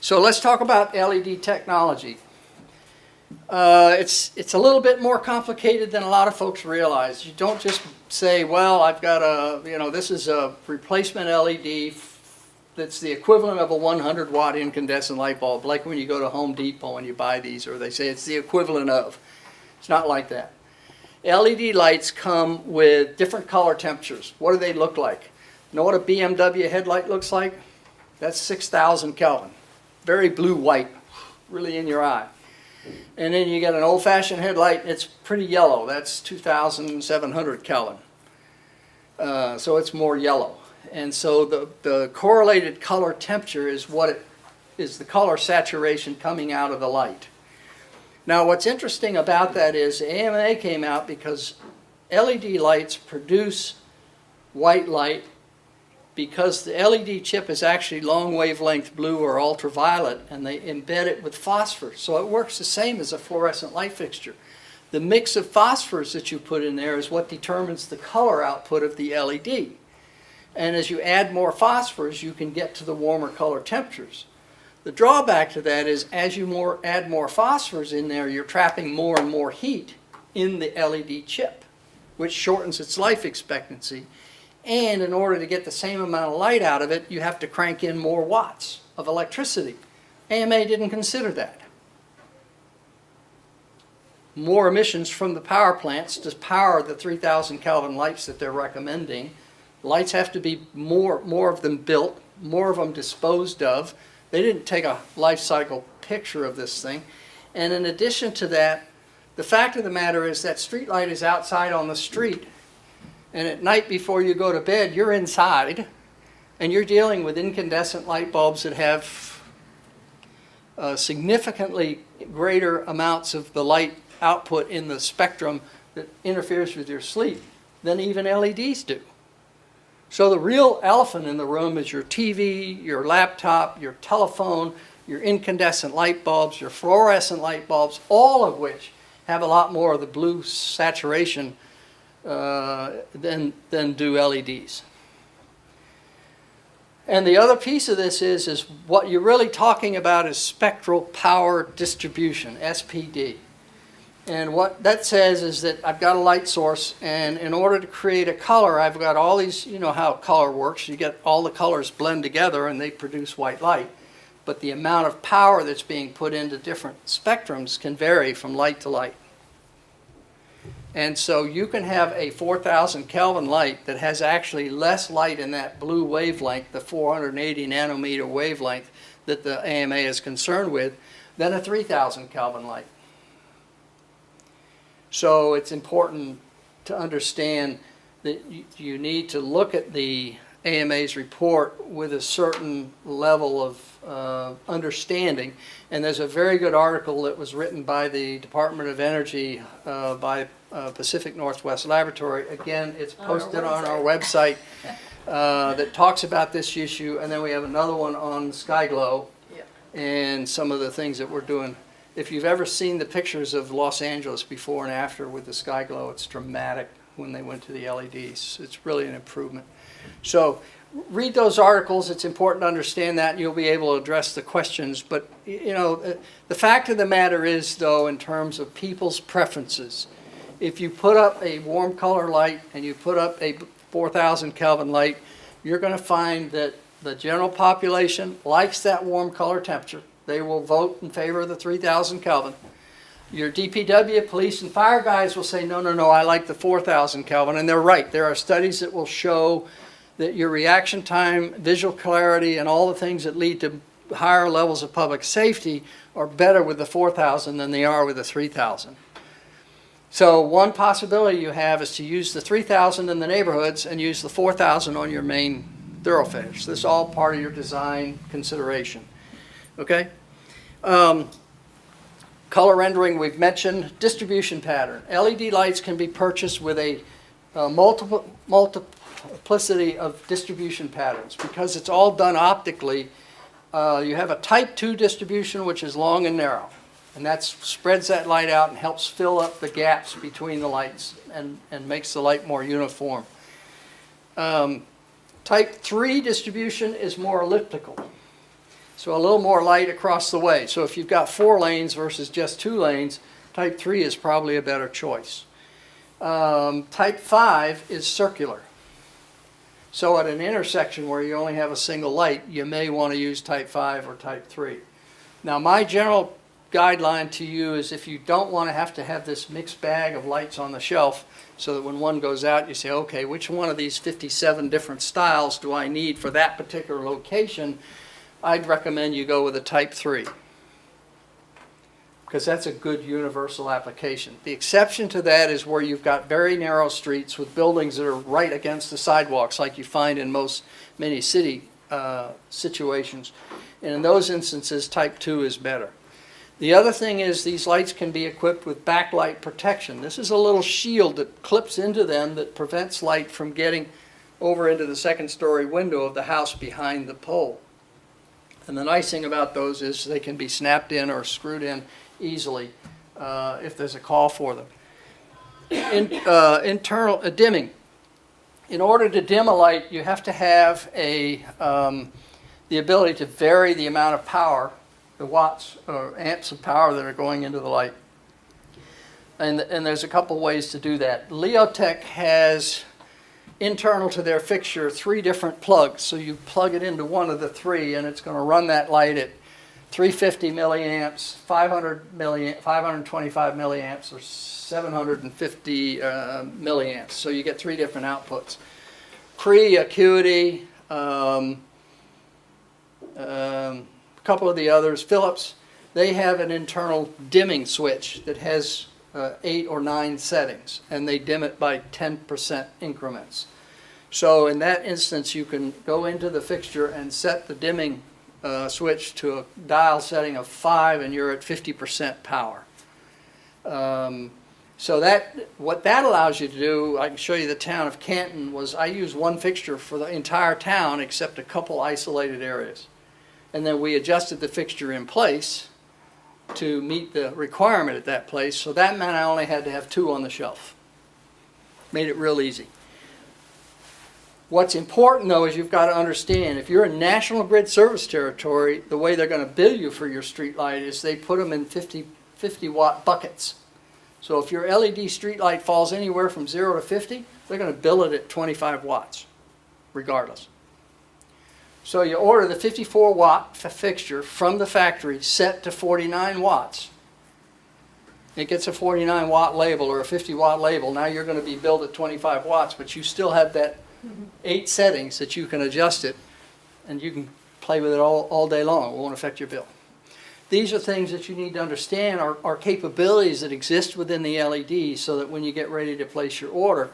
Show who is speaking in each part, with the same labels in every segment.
Speaker 1: So let's talk about LED technology. It's a little bit more complicated than a lot of folks realize. You don't just say, well, I've got this is a replacement LED that's the equivalent of a 100 watt incandescent light bulb, like when you go to Home Depot and you buy these, or they say it's the equivalent of. It's not like that. LED lights come with different color temperatures. What do they look like? You know what a BMW headlight looks like? That's 6,000 Kelvin. Very blue-white, really in your eye. And then you get an old-fashioned headlight, it's pretty yellow. That's 2,700 Kelvin. So it's more yellow. And so the correlated color temperature is the color saturation coming out of the light. Now what's interesting about that is AMA came out because LED lights produce white light because the LED chip is actually long wavelength blue or ultraviolet, and they embed it with phosphor. So it works the same as a fluorescent light fixture. The mix of phosphors that you put in there is what determines the color output of the LED. And as you add more phosphors, you can get to the warmer color temperatures. The drawback to that is as you add more phosphors in there, you're trapping more and more heat in the LED chip, which shortens its life expectancy. And in order to get the same amount of light out of it, you have to crank in more watts of electricity. AMA didn't consider that. More emissions from the power plants to power the 3,000 Kelvin lights that they're recommending. Lights have to be more of them built, more of them disposed of. They didn't take a life cycle picture of this thing. And in addition to that, the fact of the matter is that streetlight is outside on the street. And at night before you go to bed, you're inside. And you're dealing with incandescent light bulbs that have significantly greater amounts of the light output in the spectrum that interferes with your sleep than even LEDs do. So the real elephant in the room is your TV, your laptop, your telephone, your incandescent light bulbs, your fluorescent light bulbs, all of which have a lot more of the blue saturation than do LEDs. And the other piece of this is what you're really talking about is spectral power distribution, SPD. And what that says is that I've got a light source, and in order to create a color, I've got all these, you know how color works, you get all the colors blend together and they produce white light. But the amount of power that's being put into different spectrums can vary from light to light. And so you can have a 4,000 Kelvin light that has actually less light in that blue wavelength, the 480 nanometer wavelength that the AMA is concerned with, than a 3,000 Kelvin light. So it's important to understand that you need to look at the AMA's report with a certain level of understanding. And there's a very good article that was written by the Department of Energy by Pacific Northwest Laboratory. Again, it's posted on our website that talks about this issue. And then we have another one on SkyGlow and some of the things that we're doing. If you've ever seen the pictures of Los Angeles before and after with the SkyGlow, it's dramatic when they went to the LEDs. It's really an improvement. So read those articles. It's important to understand that, and you'll be able to address the questions. But you know, the fact of the matter is, though, in terms of people's preferences, if you put up a warm color light and you put up a 4,000 Kelvin light, you're going to find that the general population likes that warm color temperature. They will vote in favor of the 3,000 Kelvin. Your DPW, police, and fire guys will say, no, I like the 4,000 Kelvin. And they're right. There are studies that will show that your reaction time, visual clarity, and all the things that lead to higher levels of public safety are better with the 4,000 than they are with the 3,000. So one possibility you have is to use the 3,000 in the neighborhoods and use the 4,000 on your main thoroughfares. This is all part of your design consideration. Okay? Color rendering we've mentioned. Distribution pattern. LED lights can be purchased with a multiplicity of distribution patterns. Because it's all done optically, you have a type 2 distribution, which is long and narrow. And that spreads that light out and helps fill up the gaps between the lights and makes the light more uniform. Type 3 distribution is more elliptical. So a little more light across the way. So if you've got 4 lanes versus just 2 lanes, type 3 is probably a better choice. Type 5 is circular. So at an intersection where you only have a single light, you may want to use type 5 or type 3. Now my general guideline to you is if you don't want to have this mixed bag of lights on the shelf, so that when one goes out you say, okay, which one of these 57 different styles do I need for that particular location, I'd recommend you go with a type 3. Because that's a good universal application. The exception to that is where you've got very narrow streets with buildings that are right against the sidewalks like you find in many city situations. And in those instances, type 2 is better. The other thing is these lights can be equipped with backlight protection. This is a little shield that clips into them that prevents light from getting over into the second-story window of the house behind the pole. And the nice thing about those is they can be snapped in or screwed in easily if there's a call for them. Internal dimming. In order to dim a light, you have to have the ability to vary the amount of power, the watts or amps of power that are going into the light. And there's a couple ways to do that. Leotech has internal to their fixture 3 different plugs. So you plug it into one of the 3 and it's going to run that light at 350 milliamps, 525 milliamps, or 750 milliamps. So you get 3 different outputs. Cree, Acuity, a couple of the others, Philips, they have an internal dimming switch that has 8 or 9 settings, and they dim it by 10% increments. So in that instance, you can go into the fixture and set the dimming switch to a dial setting of 5, and you're at 50% power. So what that allows you to do, I can show you the town of Canton, was I used one fixture for the entire town except a couple isolated areas. And then we adjusted the fixture in place to meet the requirement at that place. So that meant I only had to have 2 on the shelf. Made it real easy. What's important though is you've got to understand if you're in National Grid service territory, the way they're going to bill you for your street light is they put them in 50 watt buckets. So if your LED street light falls anywhere from 0 to 50, they're going to bill it at 25 watts regardless. So you order the 54 watt fixture from the factory set to 49 watts. It gets a 49 watt label or a 50 watt label. Now you're going to be billed at 25 watts, but you still have that 8 settings that you can adjust it, and you can play with it all day long. It won't affect your bill. These are things that you need to understand are capabilities that exist within the LED so that when you get ready to place your order,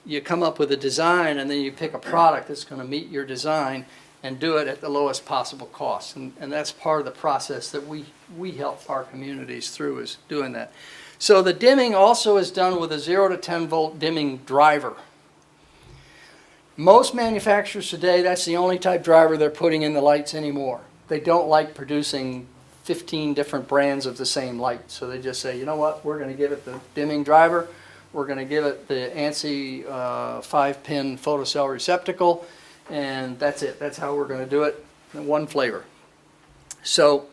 Speaker 1: you come up with a design and then you pick a product that's going to meet your design and do it at the lowest possible cost. And that's part of the process that we help our communities through, is doing that. So the dimming also is done with a 0 to 10 volt dimming driver. Most manufacturers today, that's the only type driver they're putting in the lights anymore. They don't like producing 15 different brands of the same light. So they just say, you know what, we're going to give it the dimming driver. We're going to give it the ANCA 5-pin photocell receptacle, and that's it. That's how we're going to do it in one flavor. So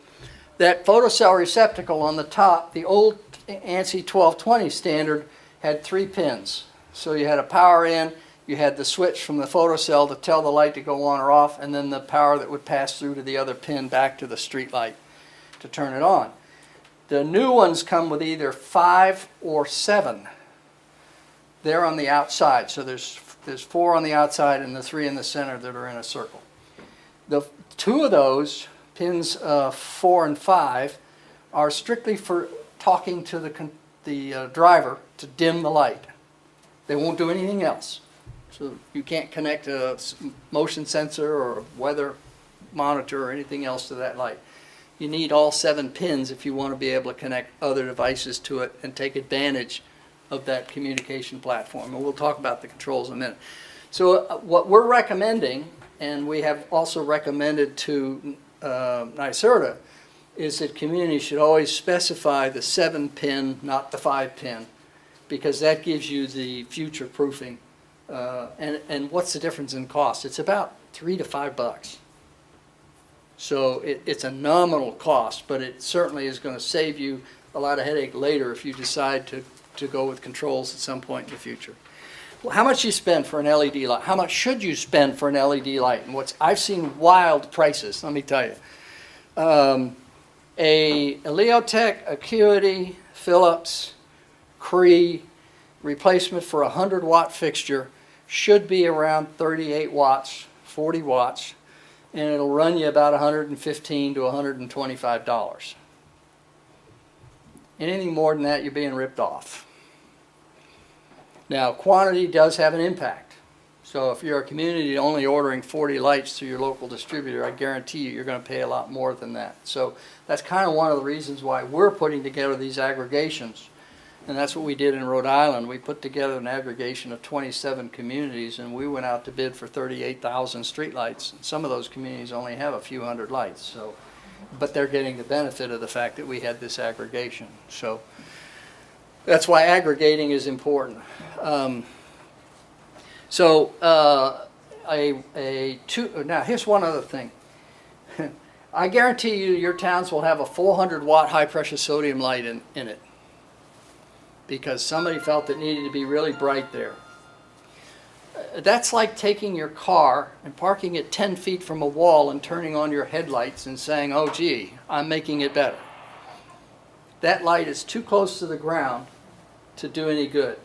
Speaker 1: that photocell receptacle on the top, the old ANSI 1220 standard had 3 pins. So you had a power in, you had the switch from the photocell to tell the light to go on or off, and then the power that would pass through to the other pin back to the street light to turn it on. The new ones come with either 5 or 7. They're on the outside, so there's 4 on the outside and the 3 in the center that are in a circle. The 2 of those, pins 4 and 5, are strictly for talking to the driver to dim the light. They won't do anything else. So you can't connect a motion sensor or a weather monitor or anything else to that light. You need all 7 pins if you want to be able to connect other devices to it and take advantage of that communication platform. And we'll talk about the controls in a minute. So what we're recommending, and we have also recommended to NYSERDA, is that communities should always specify the 7-pin, not the 5-pin, because that gives you the future proofing. And what's the difference in cost? It's about $3 to $5. So it's a nominal cost, but it certainly is going to save you a lot of headache later if you decide to go with controls at some point in the future. Well, how much you spend for an LED light? How much should you spend for an LED light? And I've seen wild prices, let me tell you. A Leotech, Acuity, Philips, Cree replacement for a 100-watt fixture should be around 38 watts, 40 watts, and it'll run you about $115 to $125. Anything more than that, you're being ripped off. Now, quantity does have an impact. So if you're a community only ordering 40 lights through your local distributor, I guarantee you're going to pay a lot more than that. So that's kind of one of the reasons why we're putting together these aggregations. And that's what we did in Rhode Island. We put together an aggregation of 27 communities, and we went out to bid for 38,000 streetlights. Some of those communities only have a few hundred lights, so, but they're getting the benefit of the fact that we had this aggregation. So that's why aggregating is important. Now here's one other thing. I guarantee you your towns will have a 400-watt high-pressure sodium light in it, because somebody felt it needed to be really bright there. That's like taking your car and parking it 10 feet from a wall and turning on your headlights and saying, oh gee, I'm making it better. That light is too close to the ground to do any good.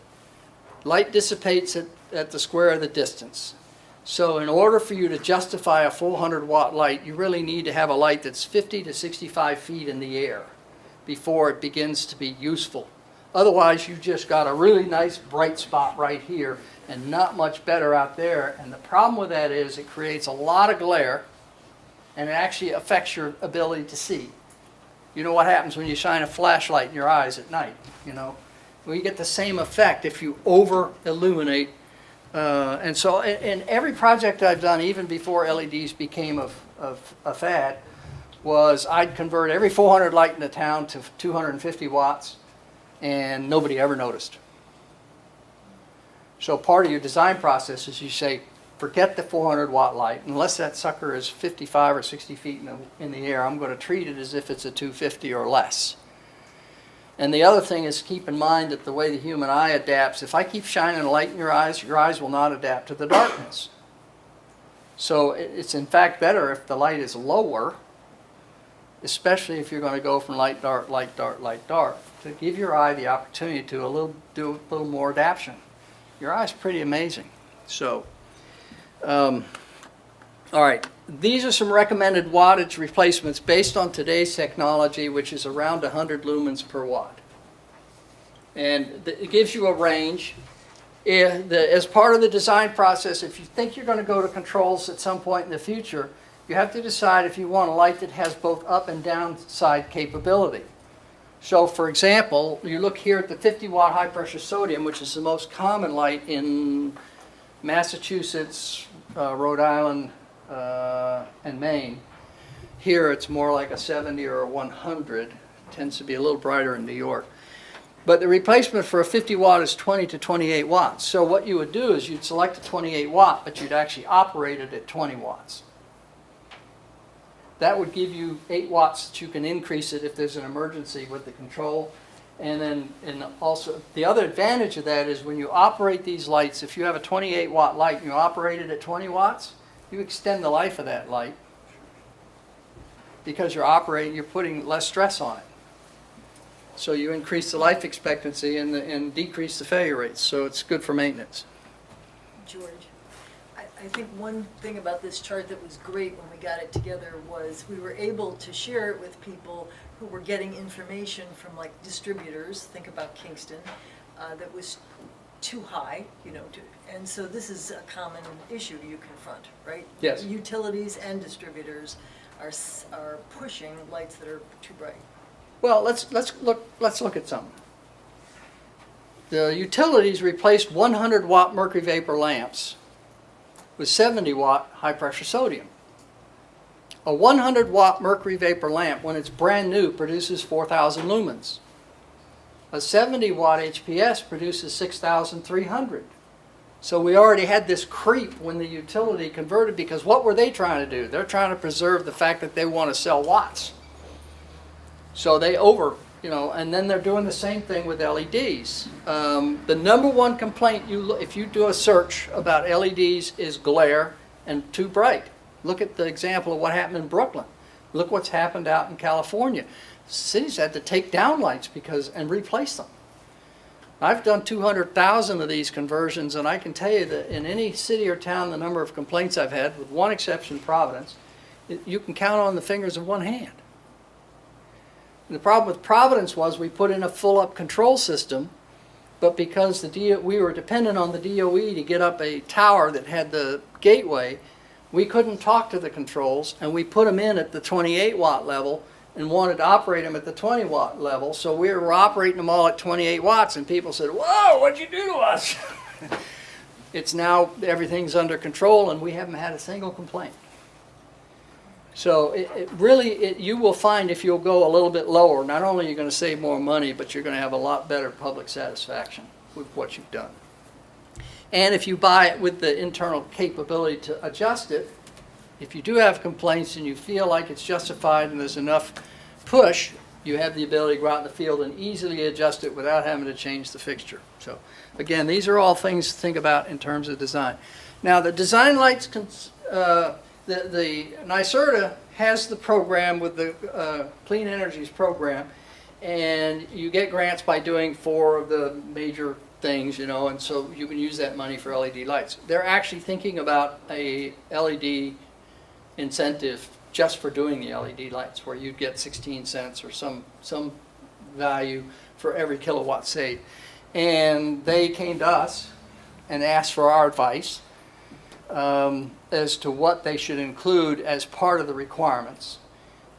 Speaker 1: Light dissipates at the square of the distance. So in order for you to justify a 400-watt light, you really need to have a light that's 50 to 65 feet in the air before it begins to be useful. Otherwise, you've just got a really nice bright spot right here and not much better out there. And the problem with that is it creates a lot of glare, and it actually affects your ability to see. You know what happens when you shine a flashlight in your eyes at night, you know? Well, you get the same effect if you over-illuminate. And so in every project I've done, even before LEDs became a fad, was I'd convert every 400 light in the town to 250 watts. And nobody ever noticed. So part of your design process is you say, forget the 400-watt light. Unless that sucker is 55 or 60 feet in the air, I'm going to treat it as if it's a 250 or less. And the other thing is keep in mind that the way the human eye adapts, if I keep shining a light in your eyes will not adapt to the darkness. So it's in fact better if the light is lower, especially if you're going to go from light, dark, light, dark, light, dark, to give your eye the opportunity to do a little more adaptation. Your eye's pretty amazing. So, all right, these are some recommended wattage replacements based on today's technology, which is around 100 lumens per watt. And it gives you a range. As part of the design process, if you think you're going to go to controls at some point in the future, you have to decide if you want a light that has both up and down side capability. So for example, you look here at the 50-watt high-pressure sodium, which is the most common light in Massachusetts, Rhode Island, and Maine. Here it's more like a 70 or a 100. It tends to be a little brighter in New York. But the replacement for a 50-watt is 20 to 28 watts. So what you would do is you'd select a 28-watt, but you'd actually operate it at 20 watts. That would give you 8 watts that you can increase it if there's an emergency with the control. And also, the other advantage of that is when you operate these lights, if you have a 28-watt light and you operate it at 20 watts, you extend the life of that light because you're putting less stress on it. So you increase the life expectancy and decrease the failure rates. So it's good for maintenance.
Speaker 2: George, I think one thing about this chart that was great when we got it together was we were able to share it with people who were getting information from like distributors, think about Kingston, that was too high, you know, and so this is a common issue you confront, right?
Speaker 1: Yes.
Speaker 2: Utilities and distributors are pushing lights that are too bright.
Speaker 1: Well, let's look at something. The utilities replaced 100-watt mercury vapor lamps with 70-watt high-pressure sodium. A 100-watt mercury vapor lamp, when it's brand new, produces 4,000 lumens. A 70-watt HPS produces 6,300. So we already had this creep when the utility converted, because what were they trying to do? They're trying to preserve the fact that they want to sell watts. So they and then they're doing the same thing with LEDs. The number one complaint if you do a search about LEDs is glare and too bright. Look at the example of what happened in Brooklyn. Look what's happened out in California. Cities had to take down lights and replace them. I've done 200,000 of these conversions, and I can tell you that in any city or town, the number of complaints I've had, with one exception, Providence, you can count on the fingers of one hand. And the problem with Providence was we put in a full-up control system, but because we were dependent on the DOE to get up a tower that had the gateway, we couldn't talk to the controls, and we put them in at the 28 watt level and wanted to operate them at the 20 watt level. So we were operating them all at 28 watts, and people said, "Whoa, what'd you do to us?" It's now, everything's under control, and we haven't had a single complaint. So you will find, if you'll go a little bit lower, not only are you going to save more money, but you're going to have a lot better public satisfaction with what you've done. And if you buy it with the internal capability to adjust it, if you do have complaints and you feel like it's justified and there's enough push, you have the ability to go out in the field and easily adjust it without having to change the fixture. So again, these are all things to think about in terms of design. Now the design lights, the NYSERDA has the program with the Clean Energies program, and you get grants by doing 4 of the major things, and so you can use that money for LED lights. They're actually thinking about a LED incentive just for doing the LED lights, where you'd get 16 cents or some value for every kilowatt saved. And they came to us and asked for our advice as to what they should include as part of the requirements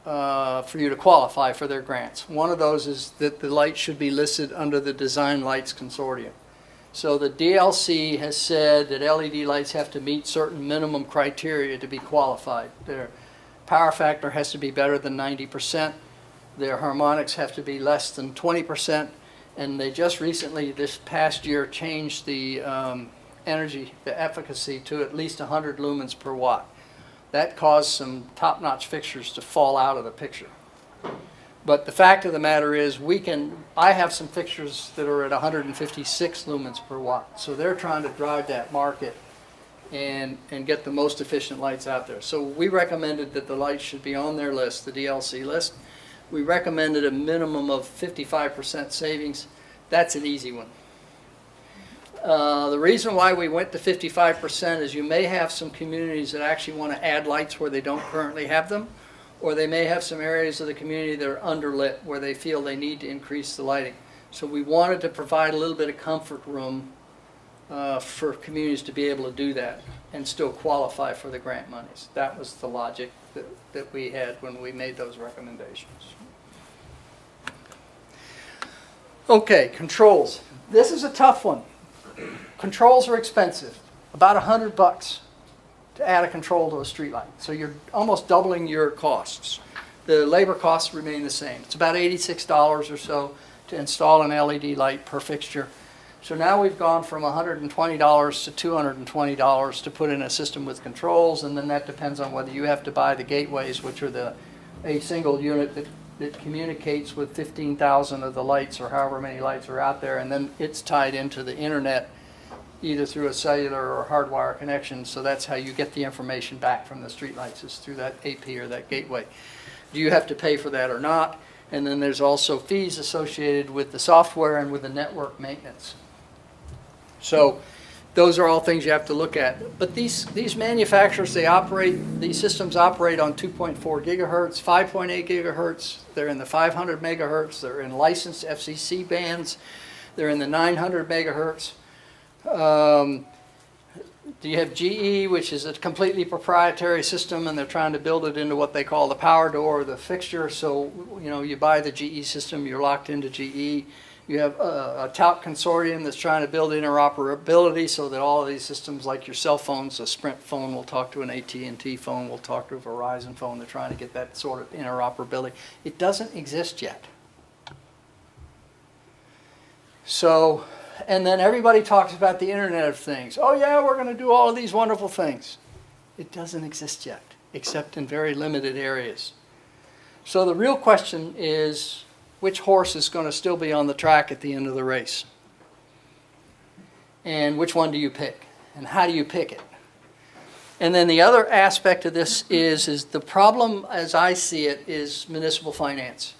Speaker 1: for you to qualify for their grants. One of those is that the lights should be listed under the Design Lights Consortium. So the DLC has said that LED lights have to meet certain minimum criteria to be qualified. Their power factor has to be better than 90%. Their harmonics have to be less than 20%. And they just recently, this past year, changed the the efficacy to at least 100 lumens per watt. That caused some top-notch fixtures to fall out of the picture. But the fact of the matter is, I have some fixtures that are at 156 lumens per watt. So they're trying to drive that market and get the most efficient lights out there. So we recommended that the lights should be on their list, the DLC list. We recommended a minimum of 55% savings. That's an easy one. The reason why we went to 55% is you may have some communities that actually want to add lights where they don't currently have them, or they may have some areas of the community that are underlit where they feel they need to increase the lighting. So we wanted to provide a little bit of comfort room for communities to be able to do that and still qualify for the grant monies. That was the logic that we had when we made those recommendations. Okay, controls. This is a tough one. Controls are expensive, about $100 to add a control to a streetlight. So you're almost doubling your costs. The labor costs remain the same. It's about $86 or so to install an LED light per fixture. So now we've gone from $120 to $220 to put in a system with controls, and then that depends on whether you have to buy the gateways, which are a single unit that communicates with 15,000 of the lights or however many lights are out there, and then it's tied into the internet either through a cellular or hardwire connection. So that's how you get the information back from the streetlights, is through that AP or that gateway. Do you have to pay for that or not? And then there's also fees associated with the software and with the network maintenance. So those are all things you have to look at. But these manufacturers, these systems operate on 2.4 gigahertz, 5.8 gigahertz. They're in the 500 megahertz. They're in licensed FCC bands. They're in the 900 megahertz. You have GE, which is a completely proprietary system, and they're trying to build it into what they call the power door or the fixture. So, you buy the GE system, you're locked into GE. You have a TALC consortium that's trying to build interoperability so that all of these systems, like your cell phones, a Sprint phone will talk to an AT&T phone, will talk to a Verizon phone. They're trying to get that sort of interoperability. It doesn't exist yet. So and then everybody talks about the Internet of Things. Oh yeah, we're going to do all of these wonderful things. It doesn't exist yet, except in very limited areas. So the real question is, which horse is going to still be on the track at the end of the race? And which one do you pick? And how do you pick it? And then the other aspect of this is the problem, as I see it, is municipal finance.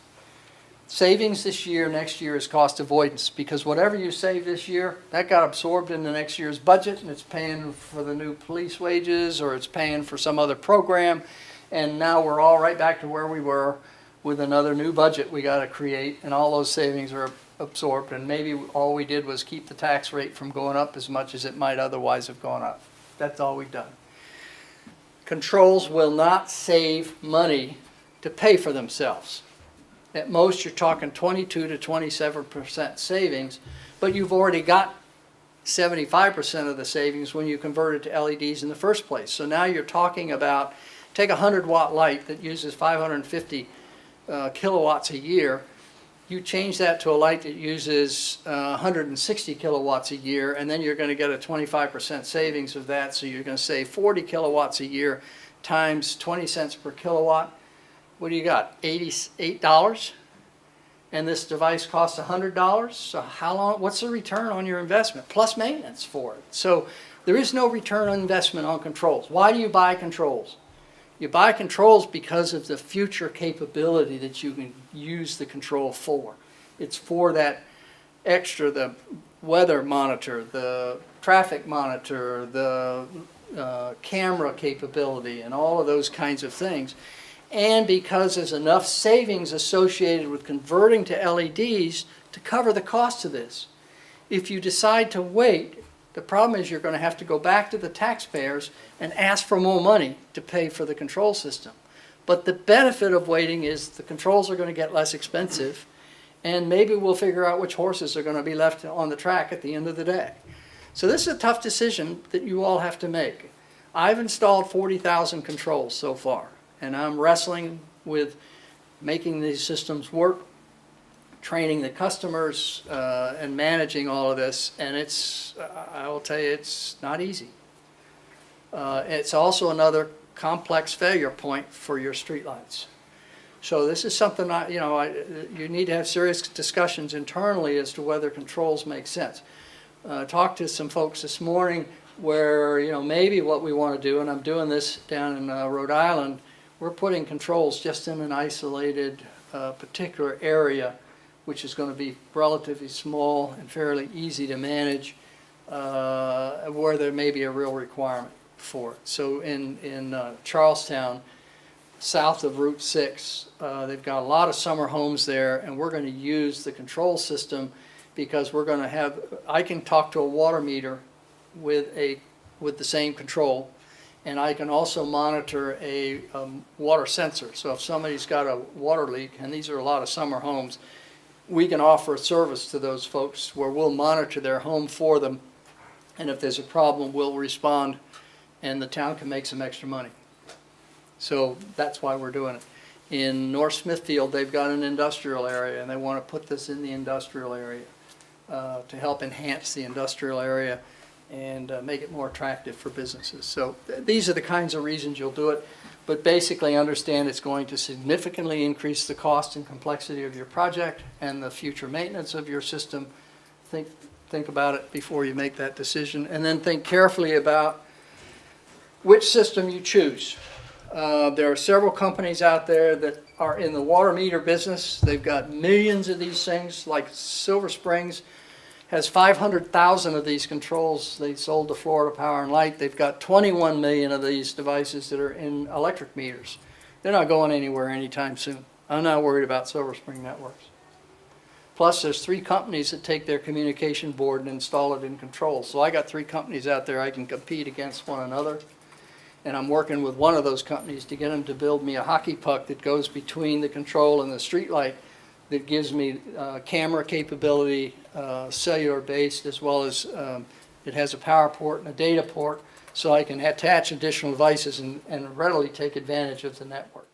Speaker 1: Savings this year, next year is cost avoidance, because whatever you save this year, that got absorbed in the next year's budget, and it's paying for the new police wages, or it's paying for some other program, and now we're all right back to where we were with another new budget we got to create, and all those savings are absorbed, and maybe all we did was keep the tax rate from going up as much as it might otherwise have gone up. That's all we've done. Controls will not save money to pay for themselves. At most, you're talking 22 to 27% savings, but you've already got 75% of the savings when you convert it to LEDs in the first place. So now you're talking about, take a 100-watt light that uses 550 kilowatts a year, you change that to a light that uses 160 kilowatts a year, and then you're going to get a 25% savings of that, so you're going to save 40 kilowatts a year times 20 cents per kilowatt. What do you got, $88? And this device costs $100? So how long, what's the return on your investment? Plus maintenance for it. So there is no return on investment on controls. Why do you buy controls? You buy controls because of the future capability that you can use the control for. It's for that extra, the weather monitor, the traffic monitor, the camera capability, and all of those kinds of things. And because there's enough savings associated with converting to LEDs to cover the cost of this. If you decide to wait, the problem is you're going to have to go back to the taxpayers and ask for more money to pay for the control system. But the benefit of waiting is the controls are going to get less expensive, and maybe we'll figure out which horses are going to be left on the track at the end of the day. So this is a tough decision that you all have to make. I've installed 40,000 controls so far, and I'm wrestling with making these systems work, training the customers, and managing all of this. And it's, I will tell you, it's not easy. It's also another complex failure point for your streetlights. So this is something you need to have serious discussions internally as to whether controls make sense. Talked to some folks this morning where maybe what we want to do, and I'm doing this down in Rhode Island. We're putting controls just in an isolated particular area, which is going to be relatively small and fairly easy to manage, where there may be a real requirement for it. So in Charlestown, south of Route 6, they've got a lot of summer homes there, and we're going to use the control system because we're going to have, I can talk to a water meter with the same control, and I can also monitor a water sensor. So if somebody's got a water leak, and these are a lot of summer homes, we can offer a service to those folks where we'll monitor their home for them, and if there's a problem, we'll respond, and the town can make some extra money. So that's why we're doing it. In North Smithfield, they've got an industrial area, and they want to put this in the industrial area to help enhance the industrial area and make it more attractive for businesses. So these are the kinds of reasons you'll do it, but basically understand it's going to significantly increase the cost and complexity of your project and the future maintenance of your system. Think about it before you make that decision, and then think carefully about which system you choose. There are several companies out there that are in the water meter business. They've got millions of these things, like Silver Springs has 500,000 of these controls they sold to Florida Power and Light. They've got 21 million of these devices that are in electric meters. They're not going anywhere anytime soon. I'm not worried about Silver Spring Networks. Plus, there's 3 companies that take their communication board and install it in controls. So I got 3 companies out there I can compete against one another. And I'm working with one of those companies to get them to build me a hockey puck that goes between the control and the streetlight that gives me camera capability, cellular based, as well as it has a power port and a data port, so I can attach additional devices and readily take advantage of the network.